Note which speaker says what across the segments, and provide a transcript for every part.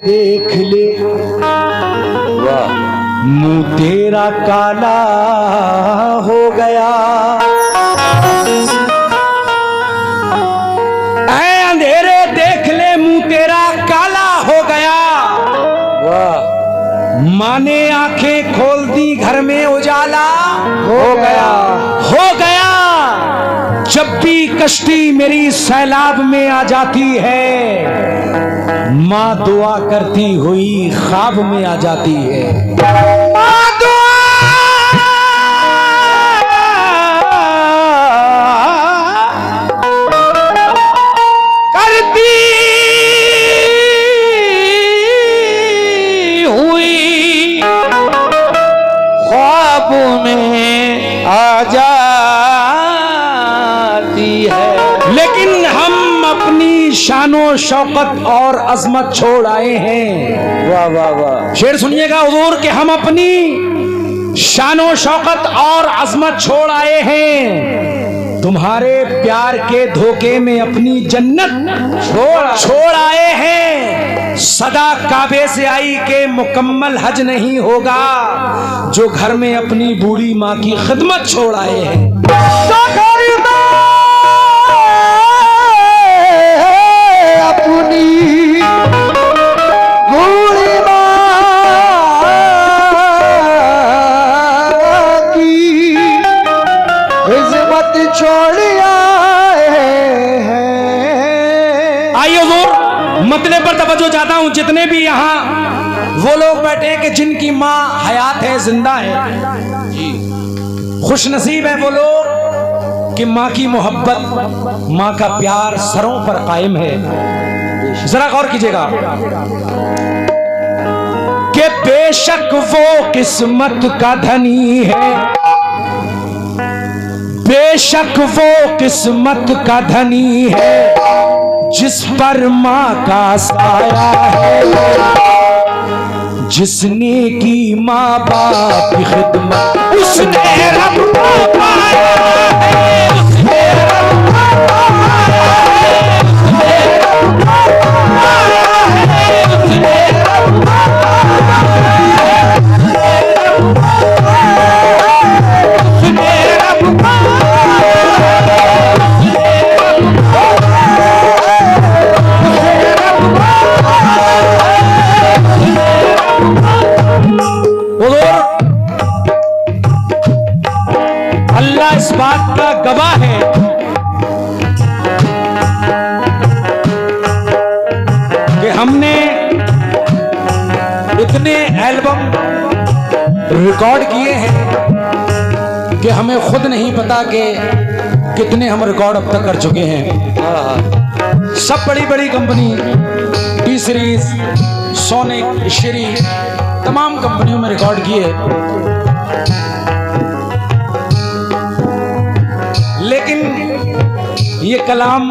Speaker 1: देख ले
Speaker 2: वाह,
Speaker 1: मुंह तेरा काला हो गया। ऐ अंधेरे देख ले मुंह तेरा काला हो गया।
Speaker 2: वाह,
Speaker 1: माने आंखें खोल दी घर में उजाला
Speaker 2: हो गया।
Speaker 1: हो गया। जब भी कश्ती मेरी सैलाब में आ जाती है, माँ दुआ करती हुई ख्वाब में आ जाती है। माँ दुआ करती हुई
Speaker 2: ख्वाब में आ जाती है।
Speaker 1: लेकिन हम अपनी शानो शौकत और अजमत छोड़ आए हैं।
Speaker 2: वाह वाह वाह,
Speaker 1: शेर सुनिएगा हुजूर कि हम अपनी शानो शौकत और अजमत छोड़ आए हैं। तुम्हारे प्यार के धोखे में अपनी जन्नत छोड़ आए हैं। सदा काबे से आई के मुकम्मल हज नहीं होगा जो घर में अपनी बूढ़ी माँ की खिदमत छोड़ आए हैं। तो घर में
Speaker 2: अपनी बूढ़ी माँ की इज्जत छोड़ आए हैं।
Speaker 1: आइए हुजूर, मतले पर तवज्जो चाहता हूं। जितने भी यहाँ वो लोग बैठे हैं कि जिनकी माँ हयात है, जिंदा है, खुश नसीब है वो लोग कि माँ की मोहब्बत, माँ का प्यार सरों पर कायम है। जरा गौर कीजिएगा कि बेशक वो किस्मत का धनी है, बेशक वो किस्मत का धनी है जिस पर माँ का साया है। जिसने की माँ बाप की खिदमत उसने रब को पाया है। उसने रब को पाया है। उसने रब को पाया है। उसने रब को पाया है। उसने रब को पाया है। अल्लाह इस बात का गवाह है कि हमने इतने एल्बम रिकॉर्ड किए हैं कि हमें खुद नहीं पता कि कितने हम रिकॉर्ड अब तक कर चुके हैं। सब बड़ी बड़ी company, T series, sonic, Shri, तमाम कंपनियों में रिकॉर्ड किए। लेकिन ये कलाम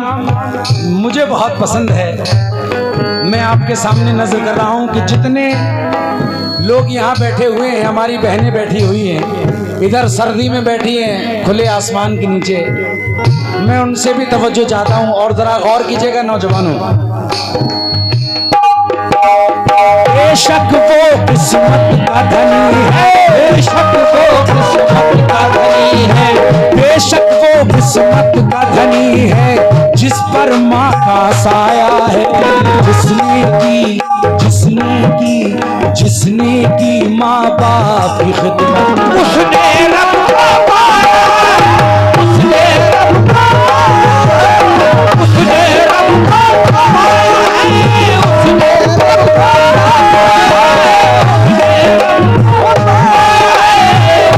Speaker 1: मुझे बहुत पसंद है। मैं आपके सामने नजर कर रहा हूं कि जितने लोग यहाँ बैठे हुए हैं, हमारी बहनें बैठी हुई हैं, इधर सर्दी में बैठी हैं खुले आसमान के नीचे, मैं उनसे भी तवज्जो चाहता हूं। और जरा गौर कीजिएगा नौजवानों, बेशक वो किस्मत का धनी है, बेशक वो किस्मत का धनी है, बेशक वो किस्मत का धनी है जिस पर माँ का साया है। जिसने की माँ बाप की खिदमत उसने रब को पाया है। उसने रब को पाया है। उसने रब को पाया है।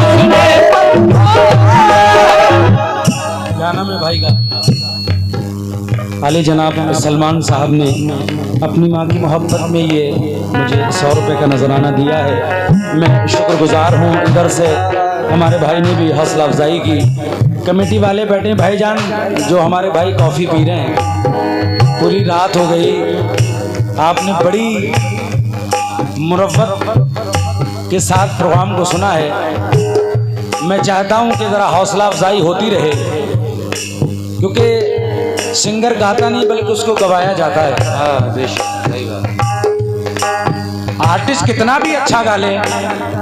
Speaker 1: उसने रब को क्या नाम है भाई का? आले जनाब सलमान साहब ने अपनी माँ की मोहब्बत में ये मुझे 100 रुपये का नजराना दिया है। मैं शुक्रगुजार हूँ। इधर से हमारे भाई ने भी हौसला अफजाई की। कमेटी वाले बैठे भाईजान, जो हमारे भाई कॉफ़ी पी रहे हैं, पूरी रात हो गई, आपने बड़ी मुरव्वत के साथ प्रोग्राम को सुना है। मैं चाहता हूं कि ज़रा हौसला अफजाई होती रहे, क्योंकि सिंगर गाता नहीं बल्कि उसको गवाया जाता है।
Speaker 2: हाँ बेशक, सही बात।
Speaker 1: आर्टिस्ट कितना भी अच्छा गा ले,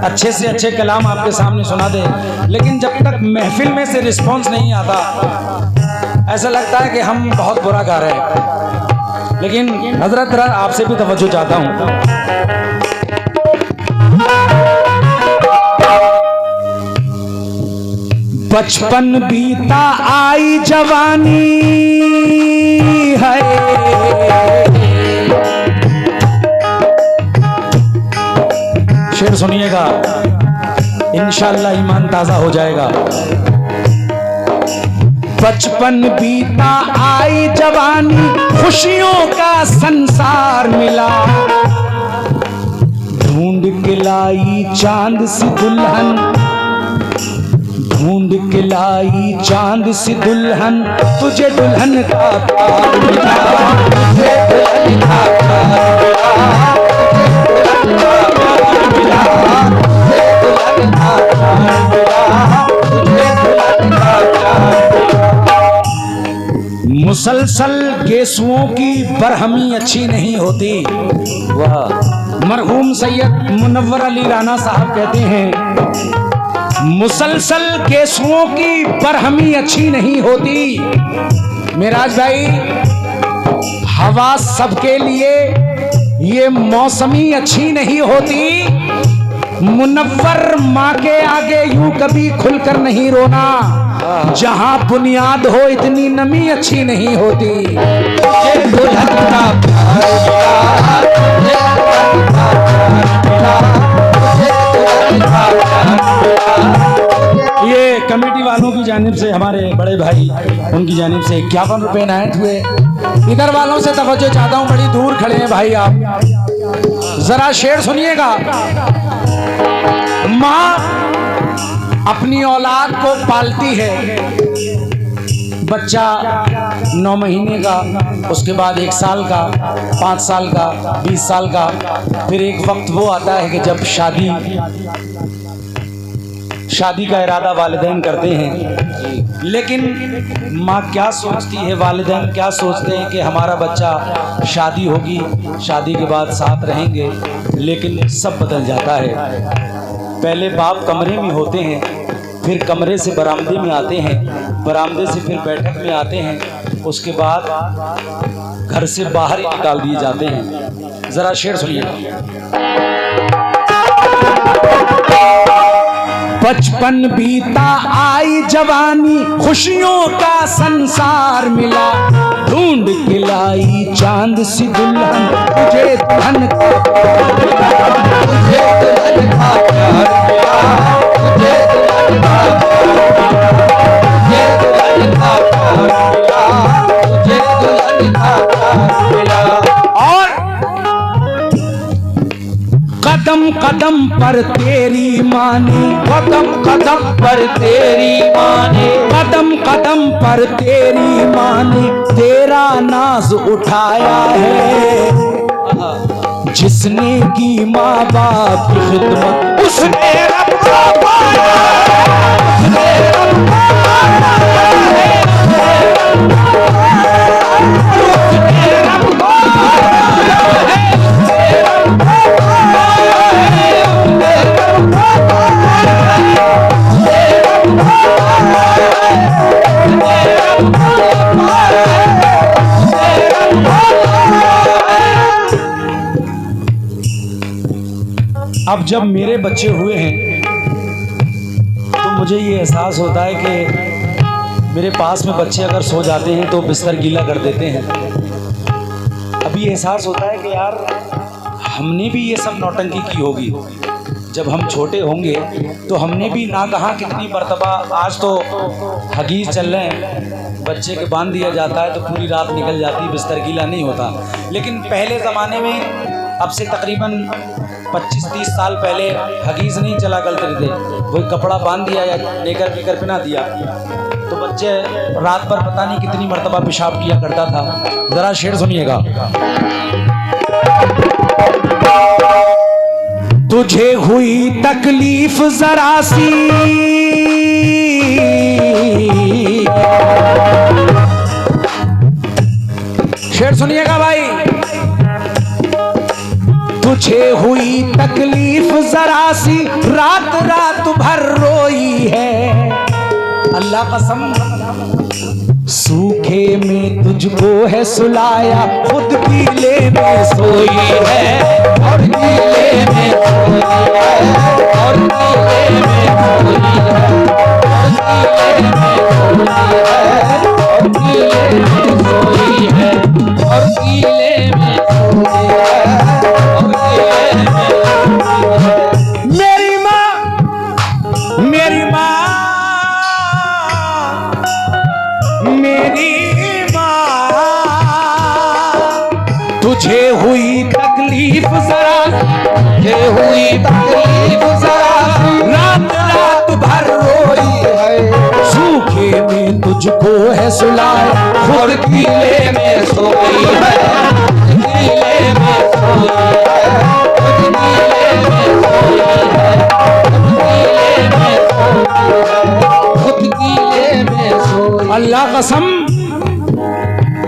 Speaker 1: अच्छे से अच्छे कलाम आपके सामने सुना दे, लेकिन जब तक महफिल में से रिस्पांस नहीं आता ऐसा लगता है कि हम बहुत बुरा गा रहे हैं। लेकिन हजरत आपसे भी तवज्जो चाहता हूं। बचपन बीता आई जवानी है, शेर सुनिएगा, इंशाअल्लाह ईमान ताजा हो जाएगा। बचपन बीता आई जवानी, खुशियों का संसार मिला, ढूंढ के लाई चांद सी दुल्हन, ढूंढ के लाई चांद सी दुल्हन, तुझे दुल्हन का प्यार मिला, तुझे दुल्हन का प्यार मिला, तुझे दुल्हन का प्यार मिला, तुझे दुल्हन का प्यार मिला। मुसलसल गेसुओं की बरहमी अच्छी नहीं होती। वाह। मरहूम सैयद मुनव्वर अली राना साहब कहते हैं, मुसलसल केसुओं की बरहमी अच्छी नहीं होती। मिराज भाई, हवा सबके लिए ये मौसमी अच्छी नहीं होती। मुनव्वर माँ के आगे यूं कभी खुलकर नहीं रोना, जहां बुनियाद हो इतनी नमी अच्छी नहीं होती। ये दुल्हन का प्यार मिला, ये दुल्हन का प्यार मिला, ये दुल्हन का प्यार मिला। ये कमेटी वालों की जानिब से, हमारे बड़े भाई उनकी जानिब से 51 रुपए इनायत हुए। इधर वालों से तवज्जो चाहता हूं, बड़ी दूर खड़े हैं भाई आप, जरा शेर सुनिएगा। माँ अपनी औलाद को पालती है, बच्चा 9 महीने का, उसके बाद 1 साल का, 5 साल का, 20 साल का, फिर एक वक्त वो आता है कि जब शादी का इरादा वालिदैन करते हैं। लेकिन माँ क्या सोचती है, वालिदैन क्या सोचते हैं कि हमारा बच्चा शादी होगी, शादी के बाद साथ रहेंगे, लेकिन सब बदल जाता है। पहले बाप कमरे में होते हैं, फिर कमरे से बरामदे में आते हैं, बरामदे से फिर बैठक में आते हैं, उसके बाद घर से बाहर ही निकाल दिए जाते हैं। जरा शेर सुनिए। बचपन बीता आई जवानी, खुशियों का संसार मिला, ढूंढ के लाई चांद सी दुल्हन, तुझे दुल्हन का प्यार मिला, तुझे दुल्हन का प्यार मिला, तुझे दुल्हन का प्यार मिला, तुझे दुल्हन का प्यार मिला। और कदम कदम पर तेरी माने, कदम कदम पर तेरी माने, कदम कदम पर तेरी माने, तेरा नाज उठाया है। जिसने की माँ बाप की खिदमत, उसने रब को पाया, उसने रब को पाया है, उसने रब को पाया है, उसने रब को अब जब मेरे बच्चे हुए हैं तो मुझे ये एहसास होता है कि मेरे पास में बच्चे अगर सो जाते हैं तो बिस्तर गीला कर देते हैं। अभी ये एहसास होता है कि यार हमने भी ये सब नौटंकी की होगी जब हम छोटे होंगे, तो हमने भी ना कहा कितनी मर्तबा, आज तो हगीज चल रहे हैं, बच्चे के बांध दिया जाता है तो पूरी रात निकल जाती, बिस्तर गीला नहीं होता। लेकिन पहले ज़माने में, अब से तकरीबन 25-30 साल पहले हगीज नहीं चला करते थे, कोई कपड़ा बांध दिया या लेकर पीकर पिना दिया तो बच्चे रात भर पता नहीं कितनी मर्तबा पेशाब किया करता था। जरा शेर सुनिएगा। तुझे हुई तकलीफ जरा सी, शेर सुनिएगा भाई। तुझे हुई तकलीफ जरा सी रात रात भर रोई है। अल्लाह कसम, सूखे में तुझको है सुलाया, खुद गीले में सोई है। और गीले में सोई है, और गीले में सोई है, और गीले में सोई है, और गीले में सोई है, और गीले में सोई है। मेरी माँ, मेरी माँ, मेरी माँ, तुझे हुई तकलीफ जरा, तुझे हुई तकलीफ जरा, रात रात भर रोई है। सूखे में तुझको है सुलाया, खुद गीले में सोई है, गीले में सोई है, खुद गीले में सोई है, खुद गीले में सोई। अल्लाह कसम,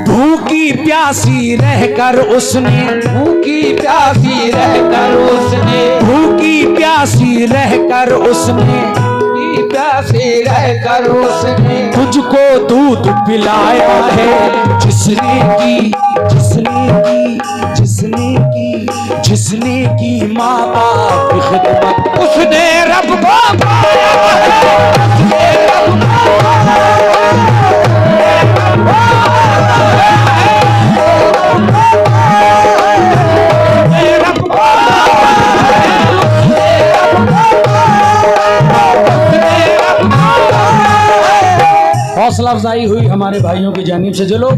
Speaker 1: भूखी प्यासी रहकर उसने, भूखी प्यासी रहकर उसने, भूखी प्यासी रहकर उसने, प्यासी रहकर उसने तुझको दूध पिलाया है। जिसने की, जिसने की, जिसने की, जिसने की माँ बाप की खिदमत, उसने रब को पाया है, उसने रब को पाया हौसला अफजाई हुई हमारे भाइयों की जानिब से। जो लोग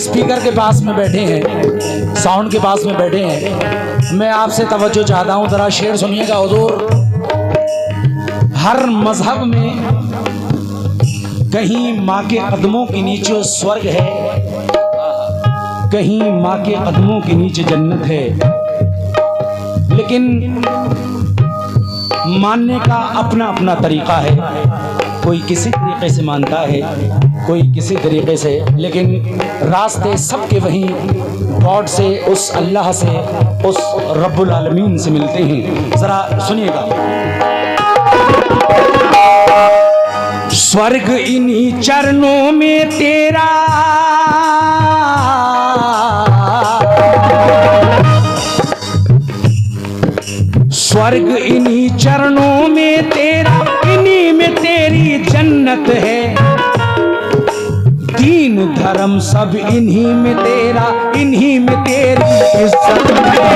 Speaker 1: स्पीकर के पास में बैठे हैं, साउंड के पास में बैठे हैं, मैं आपसे तवज्जो चाहता हूँ, जरा शेर सुनिएगा हुजूर। हर मजहब में कहीं माँ के कदमों के नीचे स्वर्ग है, कहीं माँ के कदमों के नीचे जन्नत है, लेकिन मानने का अपना अपना तरीका है। कोई किसी तरीके से मानता है, कोई किसी तरीके से, लेकिन रास्ते सबके वहीं गॉड से, उस अल्लाह से, उस रब्बुल आलमीन से मिलते हैं। जरा सुनिएगा। स्वर्ग इन्हीं चरणों में तेरा, स्वर्ग इन्हीं चरणों में तेरा, इन्हीं में तेरी जन्नत है। दीन धर्म सब इन्हीं में तेरा, इन्हीं में तेरी इज्जत है।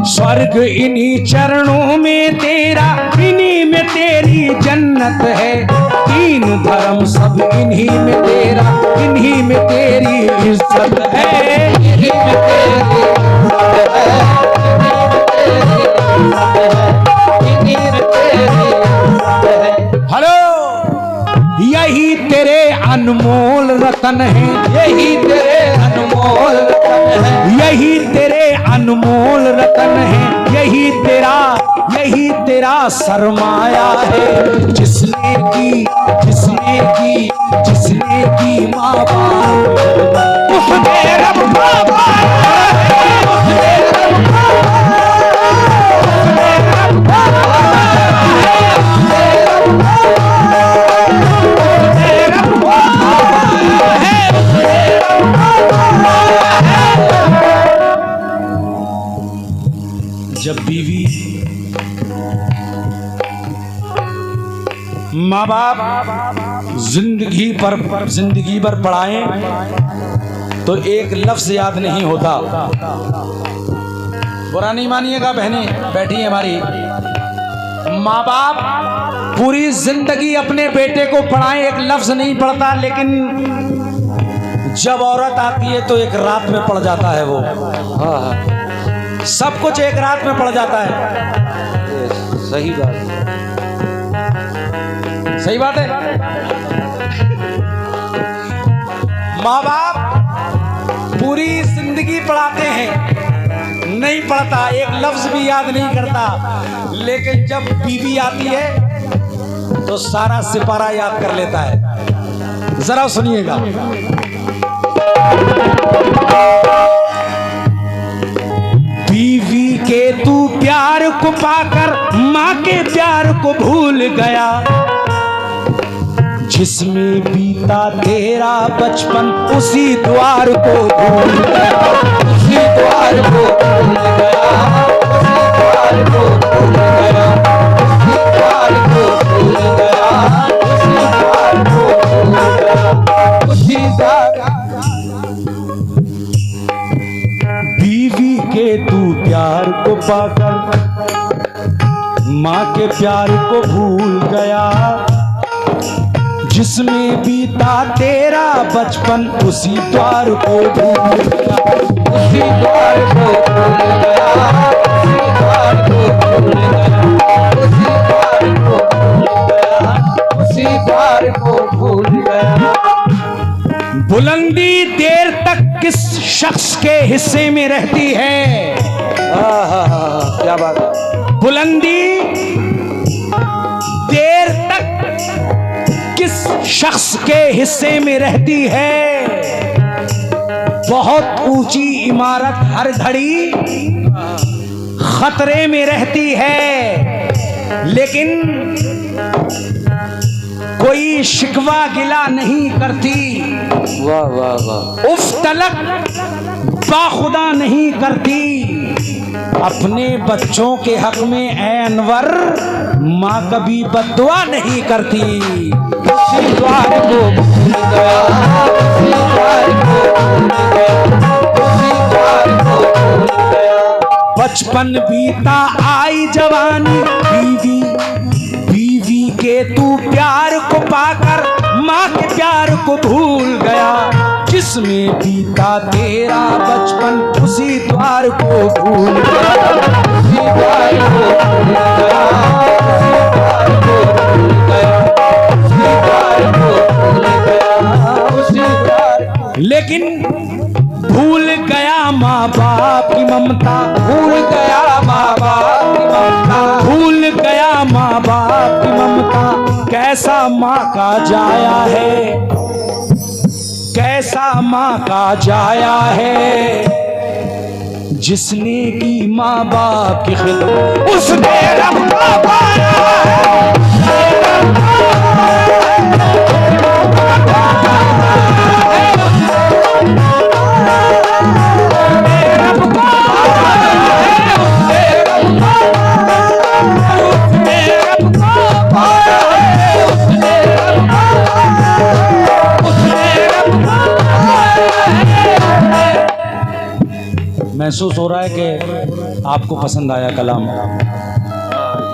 Speaker 1: स्वर्ग इन्हीं चरणों में तेरा, इन्हीं में तेरी जन्नत है। दीन धर्म सब इन्हीं में तेरा, इन्हीं में तेरी इज्जत है, इन्हीं में तेरी इज्जत है, इन्हीं में तेरी इज्जत है। हेलो, यही तेरे अनमोल रतन है, यही तेरे अनमोल रतन है, यही तेरे अनमोल रतन है, यही तेरा सरमाया है। जिसने की, जिसने की, जिसने की माँ बाप, उसने रब को पाया है, उसने रब को पाया है, उसने रब को पाया है, उसने रब को पाया है, उसने रब को पाया है, उसने रब को पाया है। जब बीवी माँ बाप जिंदगी भर पढ़ाएं तो एक लफ्ज याद नहीं होता। बुरा नहीं मानिएगा बहनें बैठी है हमारी, माँ बाप पूरी जिंदगी अपने बेटे को पढ़ाएं, एक लफ्ज नहीं पढ़ता, लेकिन जब औरत आती है तो एक रात में पढ़ जाता है वो। सब कुछ एक रात में पढ़ जाता है।
Speaker 2: सही बात,
Speaker 1: सही बात है। माँ बाप पूरी जिंदगी पढ़ाते हैं, नहीं पढ़ता, एक लफ्ज भी याद नहीं करता, लेकिन जब बीवी आती है तो सारा सिपारा याद कर लेता है। जरा सुनिएगा। बीवी के तू प्यार को पाकर माँ के प्यार को भूल गया, जिसमें बीता तेरा बचपन उसी द्वार को भूल गया, उसी द्वार को भूल गया, उसी द्वार को भूल गया, उसी द्वार को भूल गया, उसी द्वार को भूल गया, उसी द्वार। बीवी के तू प्यार को पाकर माँ के प्यार को भूल गया, जिसमें बीता तेरा बचपन उसी द्वार को भूल गया, उसी द्वार को भूल गया, उसी द्वार को भूल गया, उसी द्वार को भूल गया, उसी द्वार को भूल गया। बुलंदी देर तक किस शख्स के हिस्से में रहती है? क्या बात है। बुलंदी देर तक किस शख्स के हिस्से में रहती है? बहुत ऊंची इमारत हर घड़ी खतरे में रहती है, लेकिन कोई शिकवा गिला नहीं करती। वाह वाह वाह। उफ तलक बाखुदा नहीं करती। अपने बच्चों के हक में ऐ अनवर माँ कभी बद्दुआ नहीं करती। उसी द्वार को भूल गया, उसी द्वार को भूल गया, उसी द्वार को भूल गया। बचपन बीता आई जवानी, बीवी बीवी के तू प्यार को पाकर माँ के प्यार को भूल गया, जिसमें बीता तेरा बचपन उसी द्वार को भूल गया, उसी द्वार को भूल गया, उसी द्वार को भूल गया, उसी द्वार को। लेकिन भूल गया माँ बाप की ममता, भूल गया माँ बाप की ममता, भूल गया माँ बाप की ममता। कैसा माँ का जाया है, कैसा माँ का जाया है, जिसने की माँ बाप की खिदमत उसने रब को पाया है। महसूस हो रहा है कि आपको पसंद आया कलाम।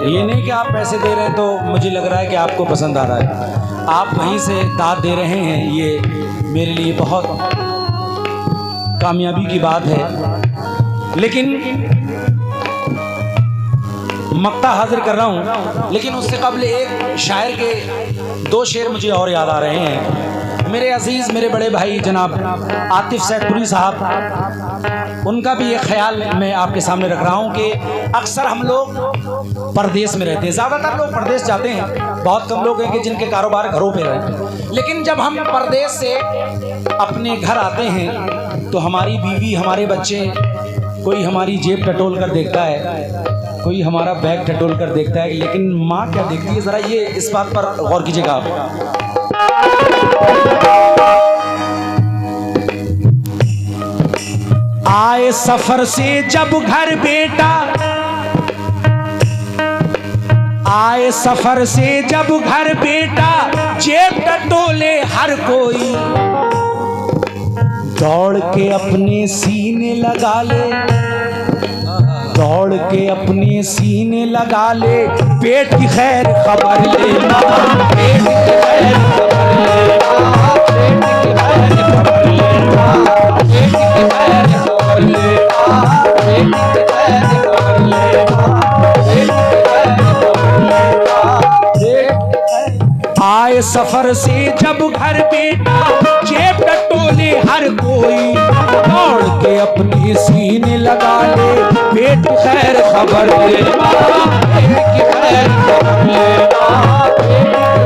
Speaker 1: ये नहीं कि आप पैसे दे रहे हैं तो मुझे लग रहा है कि आपको पसंद आ रहा है। आप वहीं से दाद दे रहे हैं, ये मेरे लिए बहुत कामयाबी की बात है। लेकिन मक्ता हाजिर कर रहा हूँ, लेकिन उससे कबल एक शायर के दो शेर मुझे और याद आ रहे हैं। मेरे अजीज़ मेरे बड़े भाई जनाब आतिफ सैदपुरी साहब, उनका भी एक ख्याल मैं आपके सामने रख रहा हूँ कि अक्सर हम लोग परदेश में रहते हैं, ज़्यादातर लोग परदेश जाते हैं, बहुत कम लोग हैं कि जिनके कारोबार घरों पे रहते हैं। लेकिन जब हम परदेश से अपने घर आते हैं तो हमारी बीवी, हमारे बच्चे, कोई हमारी जेब टटोल कर देखता है, कोई हमारा बैग टटोल कर देखता है, लेकिन माँ क्या देखती है, ज़रा ये इस बात पर गौर कीजिएगा आप। आए सफर से जब घर बेटा, आए सफर से जब घर बेटा, जेब टटोले हर कोई, दौड़ के अपने सीने लगा ले, दौड़ के अपने सीने लगा ले, पेट की खैर खबर ले, पेट की खैर खबर ले, पेट की खैर खबर ले, पेट की खैर खबर ले, पेट की खैर खबर ले, पेट की खैर खबर ले। आए सफर से जब घर बेटा, जेब टटोले हर कोई, दौड़ के अपने सीने लगा ले, पेट की खैर खबर ले, पेट की खैर खबर ले, पेट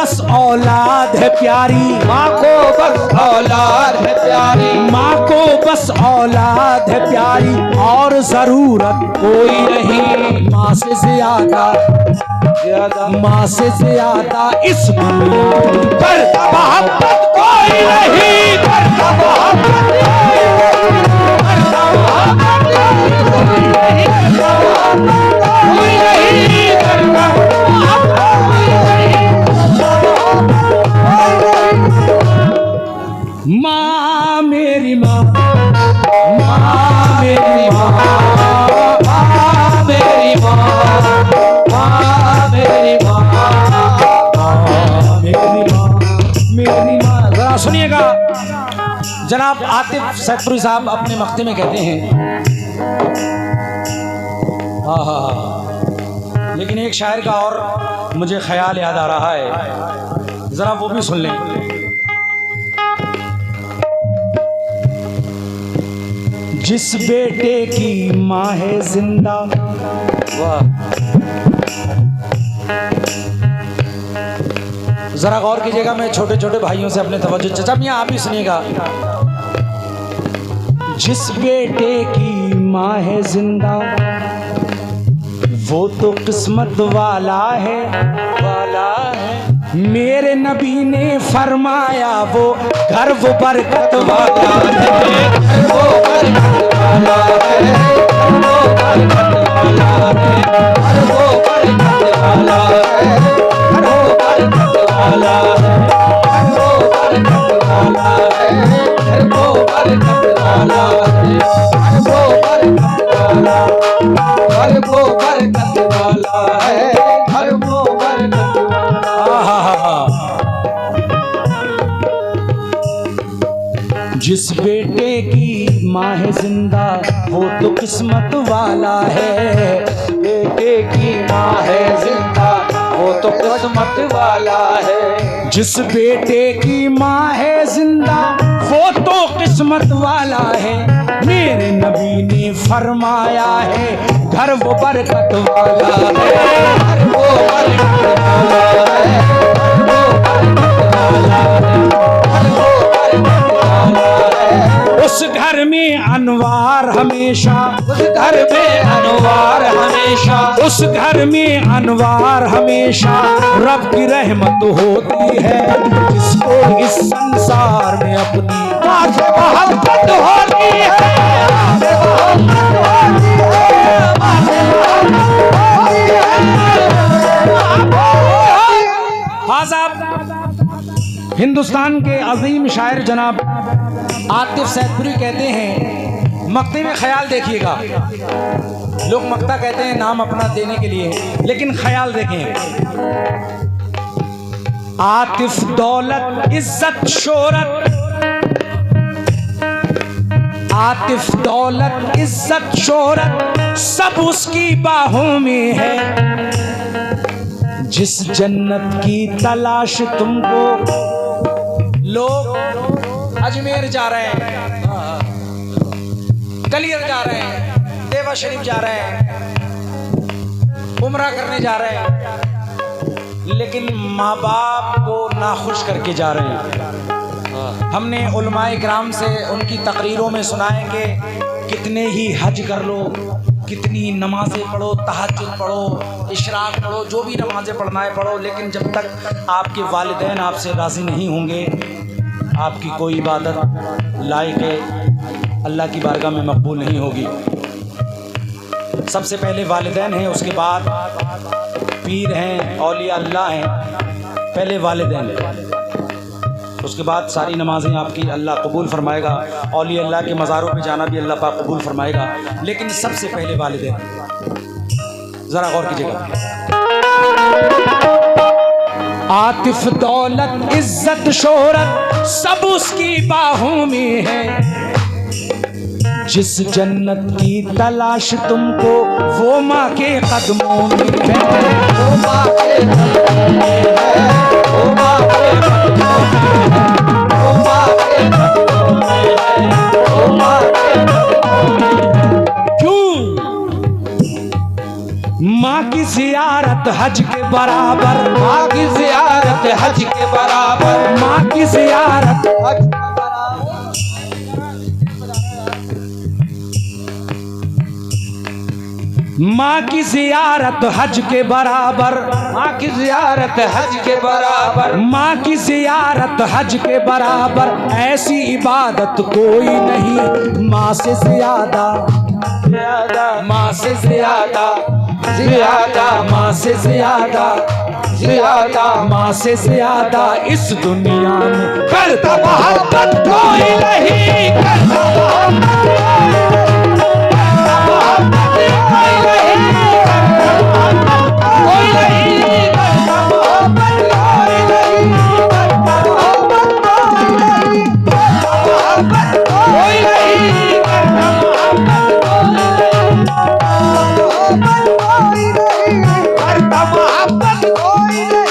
Speaker 1: बस औलाद है प्यारी,
Speaker 2: माँ को बस औलाद है प्यारी,
Speaker 1: माँ को बस औलाद है प्यारी, और जरूरत कोई नहीं माँ से ज्यादा, माँ से ज्यादा इस दुनिया पर मोहब्बत कोई नहीं, करता मोहब्बत कोई नहीं, करता मोहब्बत कोई नहीं, करता मोहब्बत कोई नहीं, करता मोहब्बत कोई नहीं। माँ मेरी माँ, माँ मेरी माँ, माँ मेरी माँ, माँ मेरी माँ, माँ मेरी माँ, मेरी माँ। जरा सुनिएगा, जनाब आतिफ सैदपुरी साहब अपने मक्ते में कहते हैं, लेकिन एक शायर का और मुझे ख्याल याद आ रहा है, जरा वो भी सुन लें। जिस बेटे की माँ है जिंदा, जरा गौर कीजिएगा, मैं छोटे छोटे भाइयों से अपने तवज्जो, चचा मियां आप भी सुनिएगा। जिस बेटे की माँ है जिंदा वो तो किस्मत वाला है, वाला है। मेरे नबी ने फरमाया वो घर वो बरकत वाला है, वो बरकत वाला है, वो बरकत वाला है, वो बरकत वाला है, वो बरकत वाला है, वो बरकत वाला है, वो बरकत वाला है, वो बरकत वाला, घर वो बरकत वाला है, घर वो बरकत वाला। जिस बेटे की माँ है जिंदा वो तो किस्मत वाला है, बेटे की माँ है जिंदा वो तो किस्मत वाला है। जिस बेटे की माँ है जिंदा वो तो किस्मत वाला है, मेरे नबी ने फरमाया है घर वो बरकत वाला है, घर वो बरकत वाला है, वो बरकत वाला है, वो बरकत वाला है। उस घर में अनवार हमेशा, उस घर में अनवार हमेशा, उस घर में अनवार हमेशा, रब की रहमत होती है जिसको इस संसार में अपनी माँ से मोहब्बत होती है, माँ से मोहब्बत होती है, माँ से मोहब्बत होती है। हाँ साहब, हिंदुस्तान के अजीम शायर जनाब आतिफ सैदपुरी कहते हैं, मक्ते में ख्याल देखिएगा, लोग मक्ता कहते हैं नाम अपना देने के लिए, लेकिन ख्याल देखें। आतिफ दौलत इज्जत शोहरत, आतिफ दौलत इज्जत शोहरत सब उसकी बाहों में है, जिस जन्नत की तलाश तुमको, लोग अजमेर जा रहे हैं, कलियर जा रहे हैं, देवा शरीफ जा रहे हैं, उम्रा करने जा रहे हैं, लेकिन माँ बाप को नाखुश करके जा रहे हैं। हमने उलमाए किराम से उनकी तकरीरों में सुना है कि कितने ही हज कर लो, कितनी नमाजें पढ़ो, तहज्जुद पढ़ो, इशराक पढ़ो, जो भी नमाजें पढ़ना है पढ़ो, लेकिन जब तक आपके वालिदैन आपसे राज़ी नहीं होंगे आपकी कोई इबादत लायक अल्लाह की बारगाह में मकबूल नहीं होगी। सबसे पहले वालिदैन हैं, उसके बाद पीर हैं, औलिया अल्लाह हैं, पहले वालिदैन, उसके बाद सारी नमाजें आपकी अल्लाह कबूल फरमाएगा, औलिया अल्लाह के मज़ारों पे जाना भी अल्लाह पाक कबूल फरमाएगा, लेकिन सबसे पहले वालिदैन। ज़रा गौर कीजिएगा। आतिफ दौलत इज्जत शोहरत सब उसकी बाहों में है, जिस जन्नत की तलाश तुमको वो माँ के कदमों में है, वो माँ के कदमों में है, वो माँ के कदमों में है, वो माँ के कदमों में है, वो माँ के कदमों में है। क्यों? माँ की की ज़ियारत हज के बराबर,
Speaker 2: माँ की ज़ियारत हज के बराबर,
Speaker 1: माँ की ज़ियारत,
Speaker 2: हज
Speaker 1: माँ की ज़ियारत हज के बराबर,
Speaker 2: माँ की ज़ियारत हज के बराबर,
Speaker 1: माँ की ज़ियारत हज के बराबर, ऐसी इबादत कोई नहीं माँ से ज़्यादा, माँ से ज़्यादा,
Speaker 2: ज़्यादा,
Speaker 1: माँ से ज़्यादा,
Speaker 2: ज़्यादा,
Speaker 1: माँ से ज़्यादा इस दुनिया में
Speaker 2: करता मोहब्बत कोई नहीं, करता मोहब्बत कोई नहीं, करता मोहब्बत कोई नहीं, करता मोहब्बत कोई नहीं, करता मोहब्बत कोई नहीं, करता मोहब्बत कोई नहीं।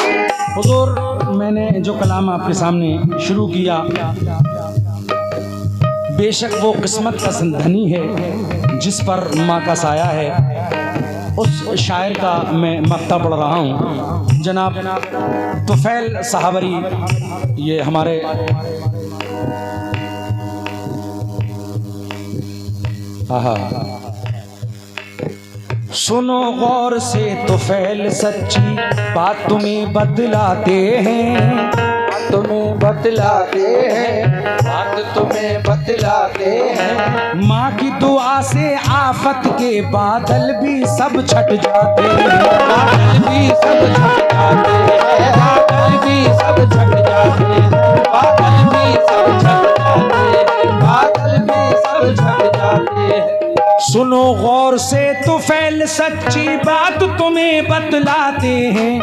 Speaker 1: हुजूर, मैंने जो कलाम आपके सामने शुरू किया, बेशक वो किस्मत का धनी है जिस पर माँ का साया है, उस शायर का मैं मक्ता पढ़ रहा हूँ। जनाब तुफैल साहबरी, ये हमारे आहा, सुनो गौर से तुफैल सच्ची बात तुम्हें बतलाते हैं,
Speaker 2: तुम्हें बतलाते हैं, बात तुम्हें बतलाते हैं।
Speaker 1: माँ की दुआ से आफत के बादल भी सब छट जाते हैं,
Speaker 2: बादल भी सब छट जाते हैं, बादल भी सब छट जाते हैं, बादल भी सब छट जाते हैं, बादल भी सब छट जाते हैं।
Speaker 1: सुनो गौर से तुफैल सच्ची बात तुम्हें बतलाते हैं,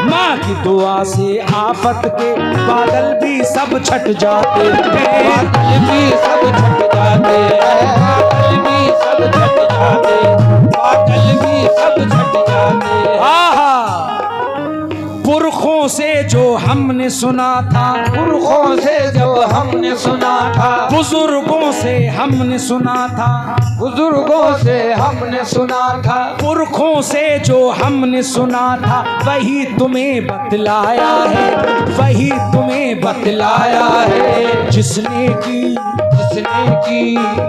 Speaker 1: माँ की दुआ से आफत के बादल भी सब छट जाते हैं,
Speaker 2: बादल भी सब छट जाते हैं, बादल भी सब छट जाते हैं, बादल भी सब छट जाते हैं।
Speaker 1: आहा, पुरखों से जो हमने सुना था,
Speaker 2: पुरखों से जो हमने सुना था,
Speaker 1: बुजुर्गों से हमने सुना था,
Speaker 2: बुजुर्गों से हमने सुना था,
Speaker 1: पुरखों से जो हमने सुना था, वही तुम्हें बतलाया है, वही तुम्हें बतलाया है, जिसने की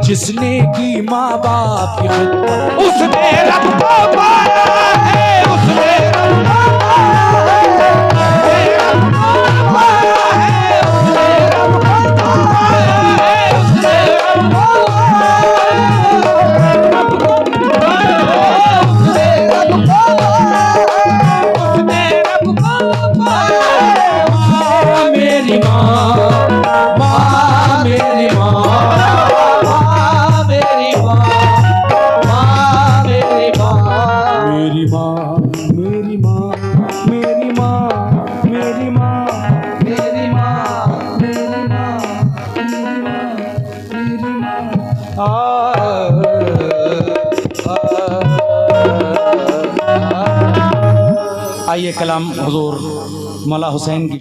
Speaker 1: जिसने की माँ बाप की खिदमत,
Speaker 2: उसने रब को पाया है, उसने रब को पाया है, रब को पाया है, उसने रब को पाया है, उसने रब को पाया है, रब को पाया है, उसने रब को पाया है, उसने रब को पाया है।
Speaker 1: माँ मेरी माँ, माँ मेरी माँ,
Speaker 2: माँ मेरी माँ, माँ मेरी माँ,
Speaker 1: मेरी माँ, मेरी माँ, मेरी माँ, मेरी माँ,
Speaker 2: मेरी माँ,
Speaker 1: मेरी माँ, मेरी माँ, मेरी माँ। आइए कलाम हुजूर मौला हुसैन की